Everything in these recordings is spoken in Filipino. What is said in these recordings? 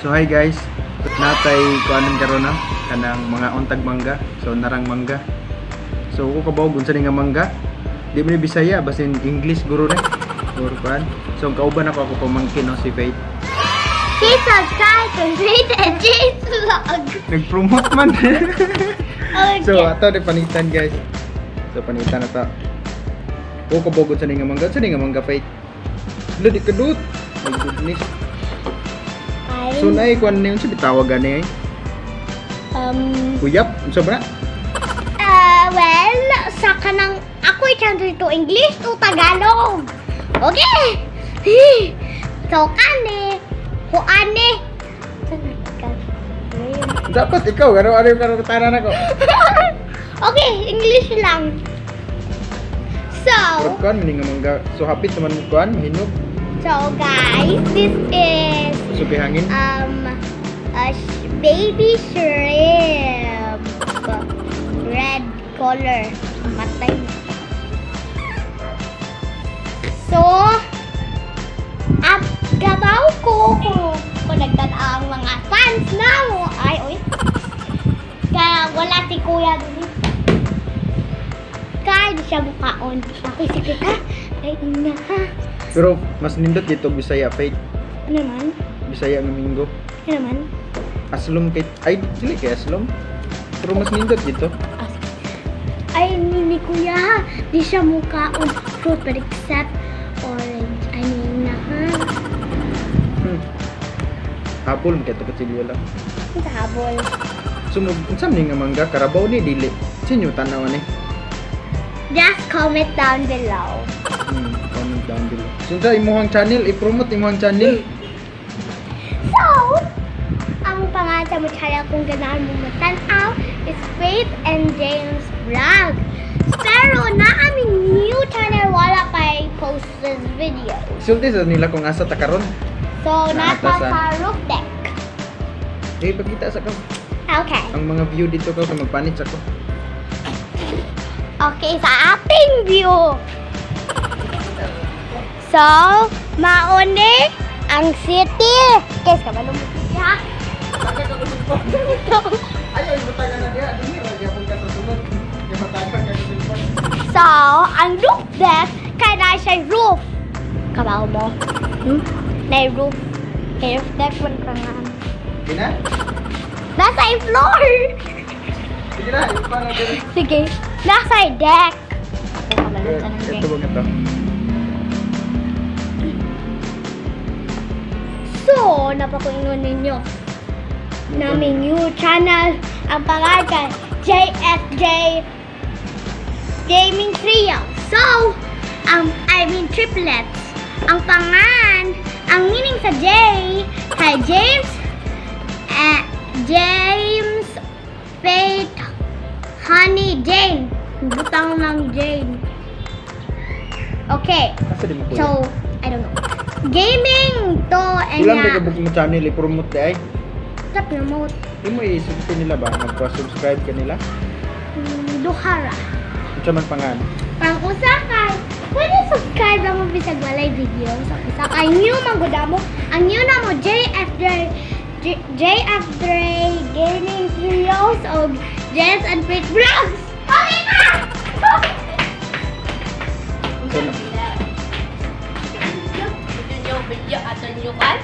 So hi guys, natay kuanon karon na kanang mga untag mangga. So narang mangga. So ko kabaw unsa ni nga mangga? Di man ni Bisaya basin English guro na. Or kuan. So kauban ako pamangkin no si Faith. Please subscribe to Faith and James Vlog. Nag-promote man. Okay. So ato ni panitan guys. So panitan na ta. Ko kabaw unsa ni nga mangga? Unsa ni nga mangga Faith? Ladi kadut. My goodness. So naay kuan na yun sa bitawagan niya Kuyap, unsa ba? Well, sa kanang ako i-translate to English to Tagalog. Okay. So kuane. Dapat ikaw ano yung tanan ako. Okay, English lang. So, Pero kuan mini nga mangga. So hapit naman mo kuan mahinog. so guys, this is So bihangin. Baby shrimp. Red color. Matay. So, gabaw ko kung nagtataang mga fans na mo. Ay, oy. Kaya wala si kuya dun. Kaya di siya mukhaon. Ako'y sikit ha. Ay, ina ha. Pero mas nindot dito Bisaya Faith. Ano naman? Bisaya nga minggo. Ano naman? Aslom kay ay dili kay aslom. Pero mas nindot dito. Ay, ni kuya ha. Di siya mukhaon. Fruit but except orange. Ay, ina ha. Hapol man kay to kutsilyo lang. Ang habol. So unsa ni nga mangga karabaw ni dili. Sinyo tanaw ni. Just comment down below. Comment down below. So sa imong channel, i-promote imong channel. So, ang pangalan sa mga channel kung ganahan mo matanaw is Faith and James Vlog. Pero na aming new channel wala pa post this video. Sulti sa nila kung asa ta karon. So, nasa Nasa- sa roof deck. Pagkita sa ko. Okay. Ang mga view dito ko magpanit sa ko. Okay, sa ating view. So, mauni ang city. Guys, kabalo mo siya. Ayaw butagan na diha, dili ra gyapon ka sa sunod. Kay matagan ka sa cellphone. So, ang roof deck, kaya na siya roof. Kabalo mo. Na roof. Kaya roof deck, wala ka nga. Kina? Nasa yung floor. Sige na, para diri. Sige, nasa yung deck. Ako kabalot sa ng Ito deck. ba ito? So, napakuingon ninyo naming new channel. Ang pangalan JFJ Gaming Trio. So, I mean triplets. Ang pangalan, ang meaning sa J, kay James, Faith, Honey, Jane. Butang ng Jane. Okay, Asa di mo kuya? so, I don't know. Gaming to and Ilang ba mo channel i-promote di ay? sa promote Imo i-subscribe nila ba? Magpa-subscribe ka nila? Duhara. Unsa man pangan? Pang usakay, pwede subscribe lang mo bisag walay video. Sa usakay, new manggudamo. Ang new na mo, JFJ Gaming Trios o Jens and Faith Vlogs. Okay na! So, Video atau nyukan?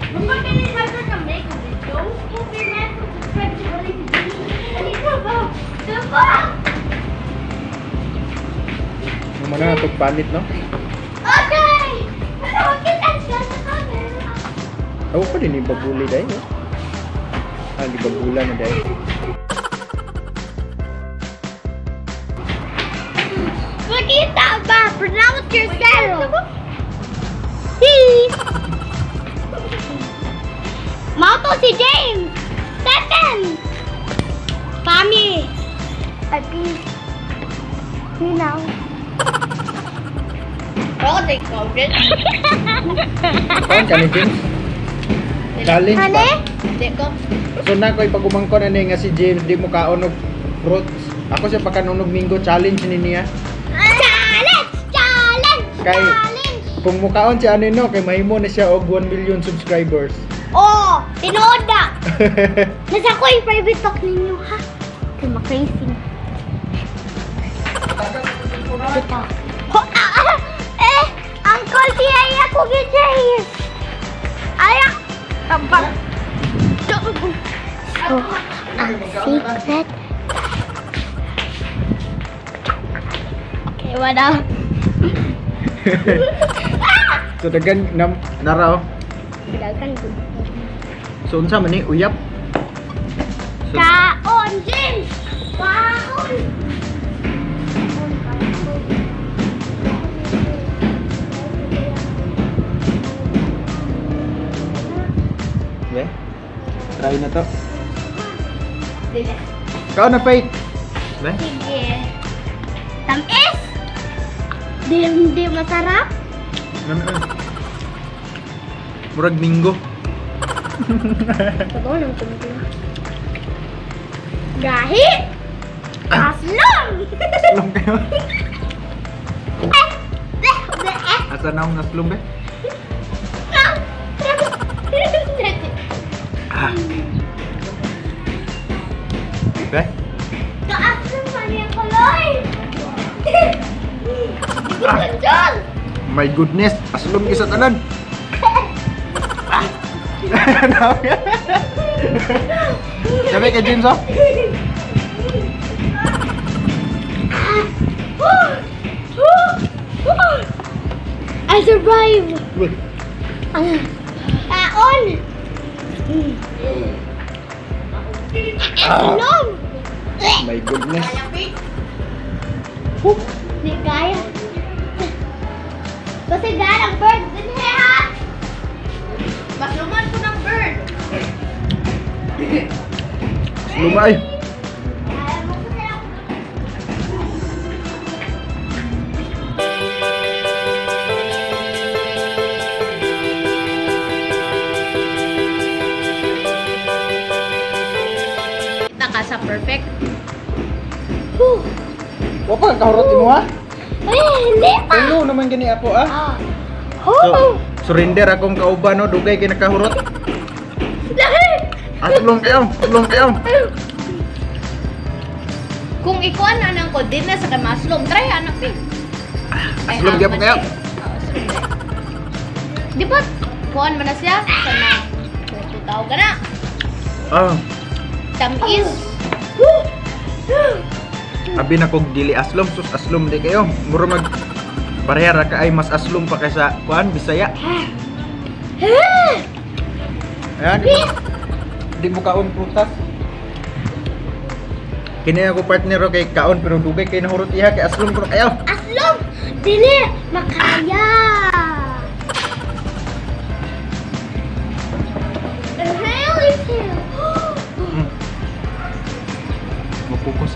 Kapag kanina na make a video, okay na subscribe sa walay video. Halika ba? Diba? mo na itong panit, no? Okay! Bakit ang siya sa camera? Ako pa din ibabuli dahil, no? Di babula na dahil. Makita ba? Pronounce yourself! Please! Mauto si James! Second! Kami! Ay, please. Ninaw. Ako take COVID. Saan ka ni James? Challenge Hane? ba? Hindi ko. So na ko ipagumangkon na nga si James, di mo kaonog fruits. Ako siya pagkanunog minggo, challenge ni niya. Challenge! Challenge! Kay- Challenge! Kung mukaon si ano no, kay mahimo na siya og 1 million subscribers. Oh! Tinood na! Nasa ko yung private talk ninyo, ha? Kaya ma-crazy. Ito. Uncle, di ay ako gijay. Ayak! Tabak! So, ang secret. Okay, wala. So dagan naraw. Bilagan ko. So unsa man ni uyap? So, Kaon, James! Kaon! okay. Try na to. Dili. Kaon na Faith. Be? Sige. Tamis! Hindi masarap. Murag minggo. Sabaw ng tumutula. Gahi! Aslong! Aslom kayo. Eh! Asa na akong naslom be? Ah. Be? Kaaslong pa niya kaloy! Ganyan! My goodness, aslom isa tanan. Sabi kay James oh. I survived! Kaon! Aslong! My goodness. Di kaya. Kasi galang bird din ha! Masluman ko ng bird. Lumay. Kaya mo ko sila. Kita ka sa perfect. Wa pa kahurot mo ha? Hindi pa! Hello naman gani ako ah. Oh! Surrender akong kauban no, dugay kay nakahurot. Aslom kayo, aslom kayo. Kung ikuan na nang ko din na sa kamaslong, try anak eh. Aslom gyud kayo. Di ba? Kuan man na siya sana. Tutaw ka na. Ah, Tamis. abi na kog dili aslom, sus aslom di kayo. Muro mag pareha ra ka ay mas aslom pa kaysa kuan Bisaya. Ayan. Di mo kaon prutas. Kini ako partner kay kaon pero dugay kay nahurot iha kay aslom ko kayo. Aslong! Dili! Makaya! Really too! Mapokus.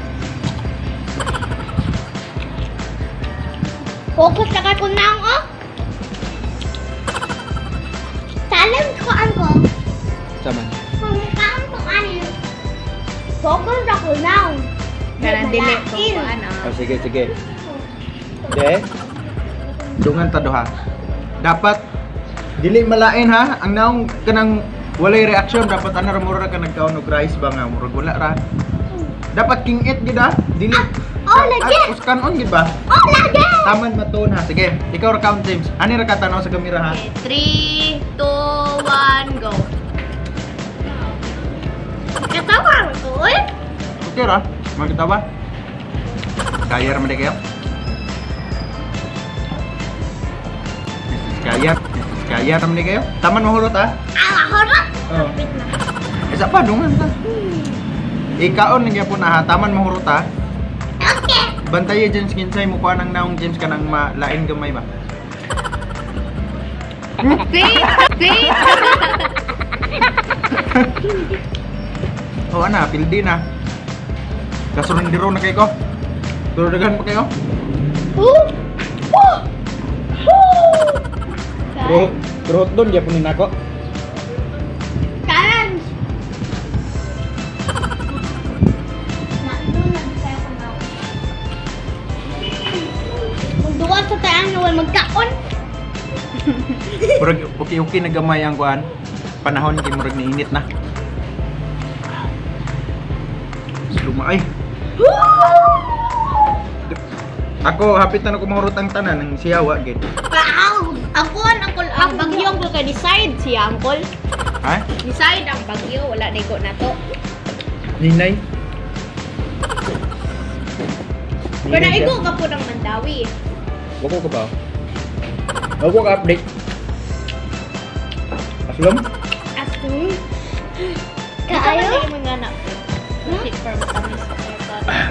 Focus na ka kung naong oh! Talent ko ako. Saman. Kung kaon ko ano. Focus na ko naong. Kanang dili ko kuan Oh, sige, sige. De. Dungan ta duha. Dapat dili malain ha. Ang naong kanang walay reaction dapat ana ra mura ka nagkaon og rice ba nga murag wala ra. Dapat king it gid ha. Dili. lagi. Uskan on gid ba? Oh, lagi! Taman matuon ha. Sige, ikaw ra count James. Ani ra ka tanaw sa kamera ha. 3, 2, 1, go. Katawa ko eh. Okay ra. Magkitawa. Kaya ra man di kayo. Kaya ra man di kayo. Taman mahulot ha. Horot! Oh. Isa pa dungan ta. Ikaon nagya po na ha. Taman mahurot ha. Okay. Bantaye James kinsay mo kuha ng naong James kanang malain gamay ba? See? O ana, pildi na. Kasurindiro na kayo ko. Turudagan pa kayo. Turot doon, di po ninako. Karan! Naindun na di kayo kung naon. Magduwag sa tayang nawal magkaon. Pero okay na gamay ang kuhan. panahon kay murag ni init na. Lumay. Ako hapit na ako mahurot ang tanan ng siyawa gid. Ang bagyo ang kay decide siya angkol. Ha? Decide ang bagyo wala nego na to. Ninay. Pero naigo ka po ng Mandawi. Wako ka ba? Wako ka update. Aslom? Asum. Kaayo? Kaayo? Kaayo mga anak. Bakit for matamis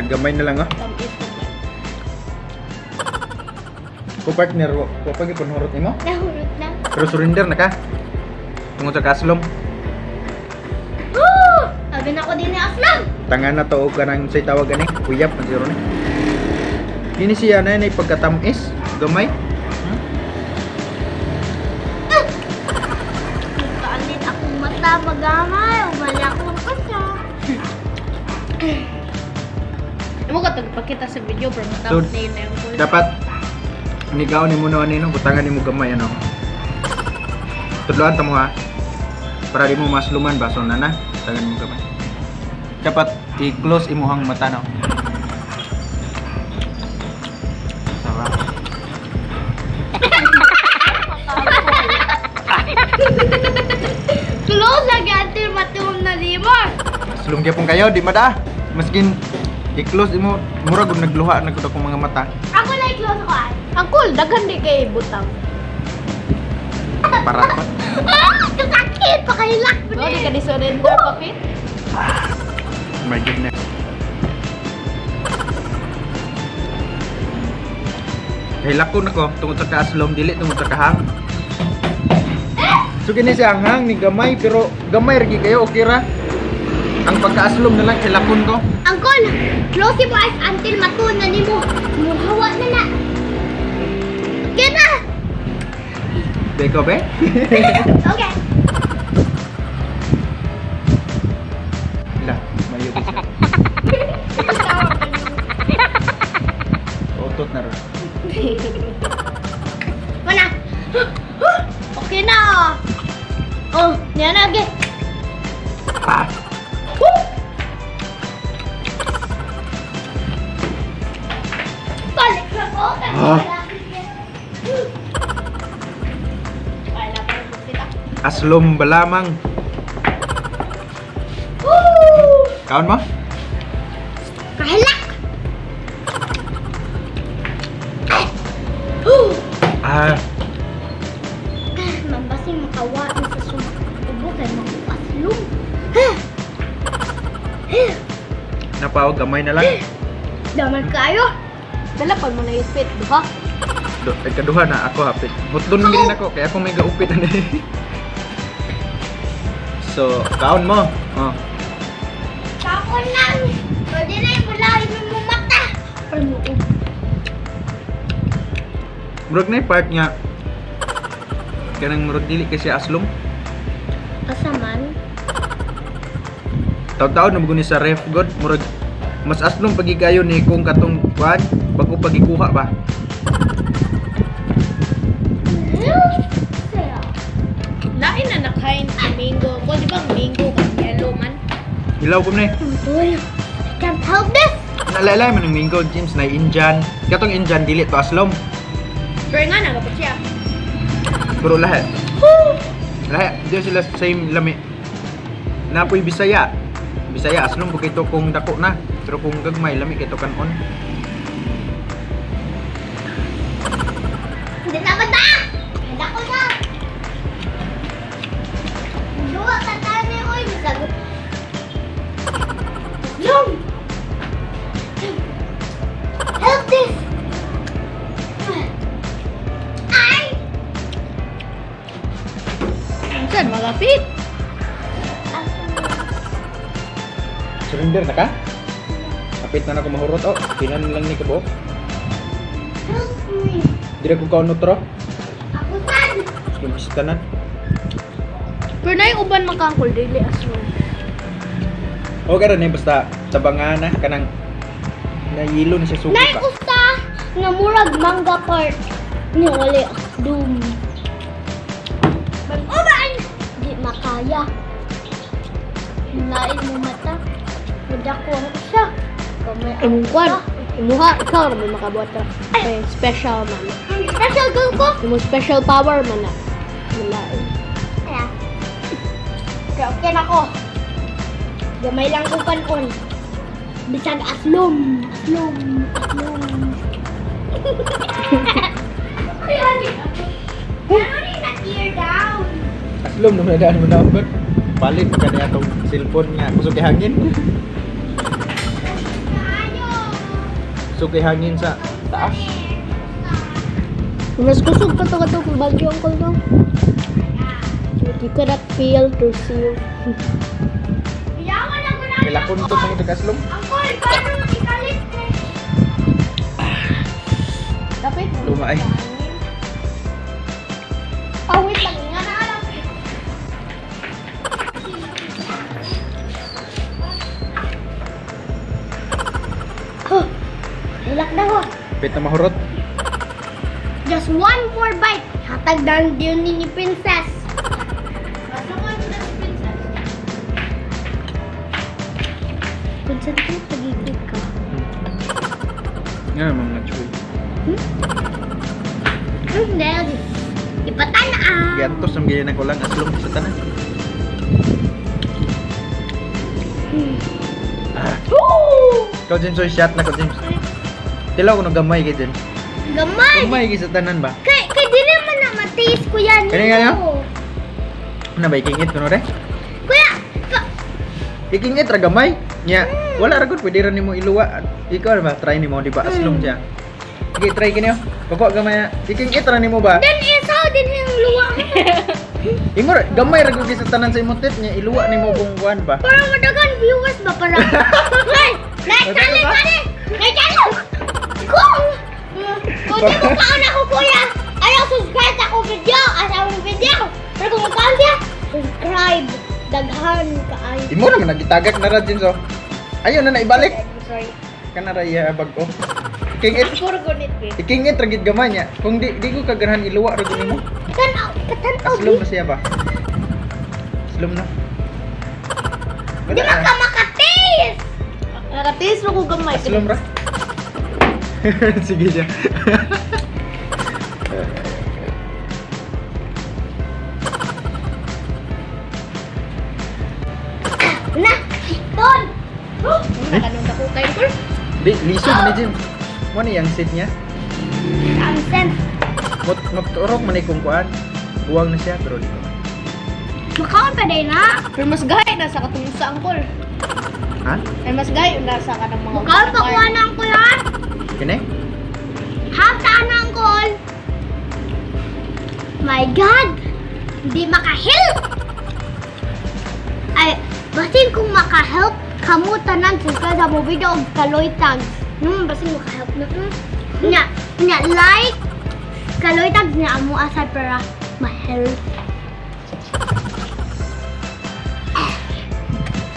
Gamay na lang ah. tamis naman. Ko partner ko pag ipunhurot nimo. Nahurot na. Pero surrender na ka. Tungod sa kaslom. Agad ako din ni Aslam. Tangan na to og kanang say tawag ani. Kuyap ang zero ni. Kini siya na nay pagkatamis. Gamay. Kaalit akong mata magamay. Umali akong kasa. Amo ka tagpakita sa video pero So, matapos na yun na yung goal. Dapat nigaw ni mo no ani no butangan nimo gamay ano. Tudloan ta mo ha. Para di mo masluman ba so na tangan mo gamay. Dapat i-close imuhang mata no. Sawa. Close lagi until matuom na lima. Slum gyapon kayo di mada. Maskin i-close imo murag og nagluha na gud akong mga mata. Ako na i-close ako ah. Angkol, daghan di kay butang. Para pa. Kasakit! Pakahilak mo No, di ka din. di surrender pa fit. My goodness. Hilakon ako tungod sa kaaslom dili tungod sa kahang. So kini siya ang hang ni gamay pero gamay ra gyud kayo okay ra. Ang pagkaaslom na lang hilakon ko. Angkol, close mo eyes until matuon na nimo. Muhawa na na. Okay na! Beko be? Okay. La, mayo ko siya. Otot na ron. Mana? Okay na. Oh, niyan na ge. Ah, Balik na ko. Ah. Wala pa rin kita. aslom balamang. Kaon mo? Kahilak. Ah, Mambasing makawa na sa subo kay makupaslong. napawag gamay na lang. Daman kayo. Dala pa mo na yung fit, duha. Ay kaduha na ako hapit. Mutlon din ako kaya ako may gaupit ani. So, kaon mo. Oh. Tapon lang. Pwede na yung mulahin mo mata. Ano? Murag na yung part nga kanang murag dili kasi aslom. Asaman? Taon-taon na maguni sa ref god murag mas aslom pagi kayo ni kung katong kwan bago pagikuha ba. Lain na nakain sa mango. Kung di ba mango kang yellow man? Hilaw ko na Uy, I can't help this. Naalala man ng Mingo James na Indian. Katong Indian dili to aslom. Pero nga nagapot siya. Pero lahat. Lahat di sila same lami. Napoy Bisaya. Bisaya aslom ko kito kung dako na. Pero kung gagmay lami kito kanon. Hindi na ba ta? Handa ko na. Dua ka tani, oy. Masagot. Long! Help this! Ay! Saan mga fit? Surrender na ka? Kapit na ako mahurot. Oh, tinan lang ni kabo. Help me! Dire ko kaon utro. Ako sad! Yung istanan. Pero na yung uban makangkol, daily as well. Okay ra ni basta tabangan na kanang nayilo ni siya suko Nay ka. usta nga murag manga part. Ni wali doom. Uban! Di makaya. Lain mo mata. Madako ang isa. Kamay ang Kwan, imuha, ikaw na may makabuhat ka. Okay, special man. Special girl ko. Imo special power man na. Wala. Kaya. Okay na ko. Gamay lang ko kanon. Bisag aslom. Aslom. Kaya ni na-tear down. Aslom naman na mo na ba? Palit ka niya itong cellphone nga. Kusog kay hangin. Kusog kay hangin sa taas. Mas kusog pa to kung bagyo ang ko no. You cannot feel to see. Yawan ako na. Kilakon to mga taga-aslom. Angkol, paano makikalit? Dapat Lumay. Oh, wait lang. Nga na alam. Huh. Hilak na ko. Pit na mahurot. Just one more bite. Hatag dan yun ni Princess. Concentrate, pagigit ka. Nga mga chuy. Hindi. Ipatanaan. Gantos ang ganyan ko lang aslom sa tanan. Ikaw James, so shot na ko James. Tilaw ko gamay kay James. Gamay. Gamay kay sa tanan ba? Kay dili man na matiis ko yan. Kani nga yan? Oo. Ano ba ikingit kuno re? Kuya, Ikingit ra gamay. Nya, wala ra gud pwede ra nimo iluwa. Ikaw ba try nimo di ba aslom siya. Sige, try kini oh. Pako gamay na. Ikingit ra nimo ba? then isaw din yung luwa ko. Ingor gamay ra gud sa tanan sa imong tit nya iluwa nimo kung kuan ba. Para madagan viewers ba para? Hey, like channel pa rin. Like channel. Kung di mo kaon ako kuya, ayaw subscribe ako video. Asawang video. Pero kung kaon siya, subscribe. Daghan ka ay. Imo naman nagitagak na ra James oh. Ayaw na ibalik. Sorry. Kana ra iya bag-o. Ikingit. puro gunit eh. Ikingit ra gid gamay nya. Kung di ko kaganahan iluwa ra gud nimo. Katanaw. Aslom na siya ba? Aslom na. Di ba ka makatis? Nakatis mo ko gamay. Aslom ra. Sige siya. Na, Don. Nakanong ako kayo ko. Di, liso man ni Jim. Mo ni yang seat niya. Nonsense. Magturok man ni kung kuan. Buwang na siya pero di ko. Makaon pa din na. Pero mas gay na sa katong sa angkol. Ha? Ay mas gay na sa kanang mga. Makaon pa kuha na ang kuya. Kini? Half taan na ang call. My God. Hindi makahelp. Ay, basin kung makahelp, kamu tanan subscribe sa mo video og kaloy tags. Basin makahelp na. Nya, like, kaloy tags niya amo asal para ma-help.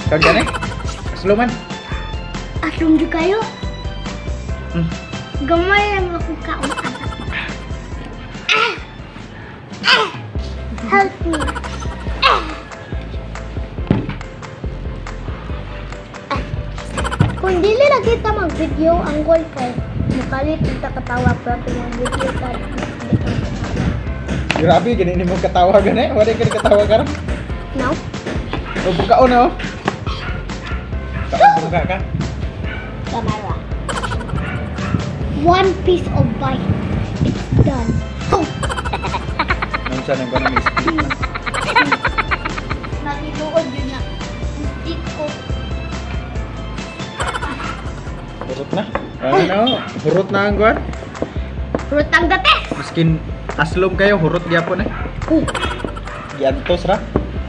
Kag gani? Asloman. Asum di kayo. Hmm. Gamay lang ako kaon. Help me. Kung dili lang kita mag-video, ang goal ko, mukalit kita katawa pero kung mag-video ka, hindi ka katawa. Grabe gani ni mo katawa gani. Wala ka katawa karon. No? O bukaon na oh. Buka ka. Camera. One piece of bite. It's done. Oh! Nung siya nang ganun speed na. Natiluod yun na. Stick ko. Hurot na. Ano? Hurot na ang kuan. Rutang gate. Miskin aslom kayo, hurot gyapon eh. Oh. Giantos ra.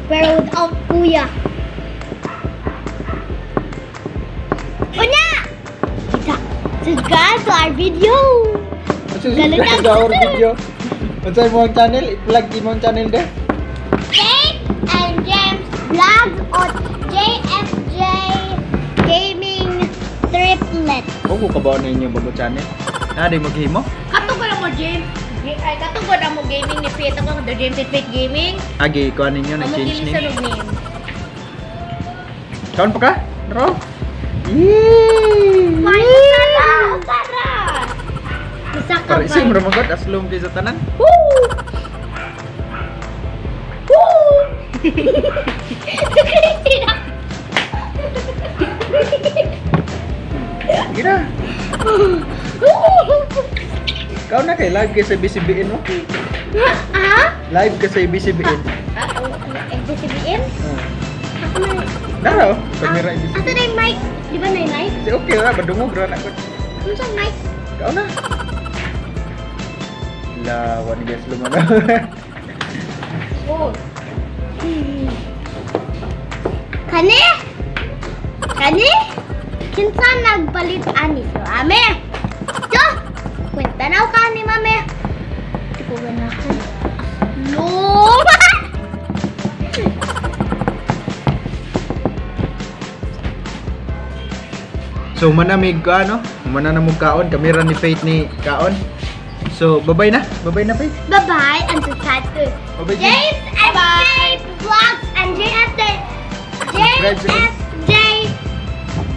Pero without kuya. Unya! Kita. Subscribe to our video. Galing Subscribe ka. sa our video. Unsay mo ang channel? I-plug mo ang channel de. Jake and James Vlog on JFJ Gaming Triplet. O ko kabaw na inyo bago channel. Na di mo gihimo? Kato ka lang mo, James. Ay, katugod ang mo gaming ni Faith ako, the James and Faith Gaming. Agi, kuha ninyo, Ang nag-change magilisan name. og name. Kaon pa ka? Naro? Yay! Ay, Sara! Isa ka Para ba? isang ramagod, aslom kayo sa tanan. Woo! Woo! Sige na. Kaon na kay live kayo sa BCBN mo. Ah? Live ka sa BCBN. FBCBN? Ako na. Naro, kamera Asa BCBN. na yung mic? Di ba na yung mic? Di okay ra, badungog ra na ko. Ano sa mic? Kaon na. Lawan guys lumana. Oh. Kani? Kani? Kinsa nagpalit ani sa ame? Jo! Kwenta na ka ni mame. Di ko ganahan. Luma! So manamig ka ano? Mananamog kaon, kamera ni Faith ni kaon. So bye-bye na. Bye-bye na Faith. Bye-bye and subscribe Bye-bye. James and Faith Vlogs and JSJ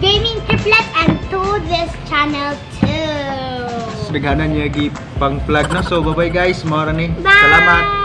Gaming Triplet and to this channel too. Daghanan niya gi pang vlog na. So bye-bye guys, mao ra ni. Bye! Salamat.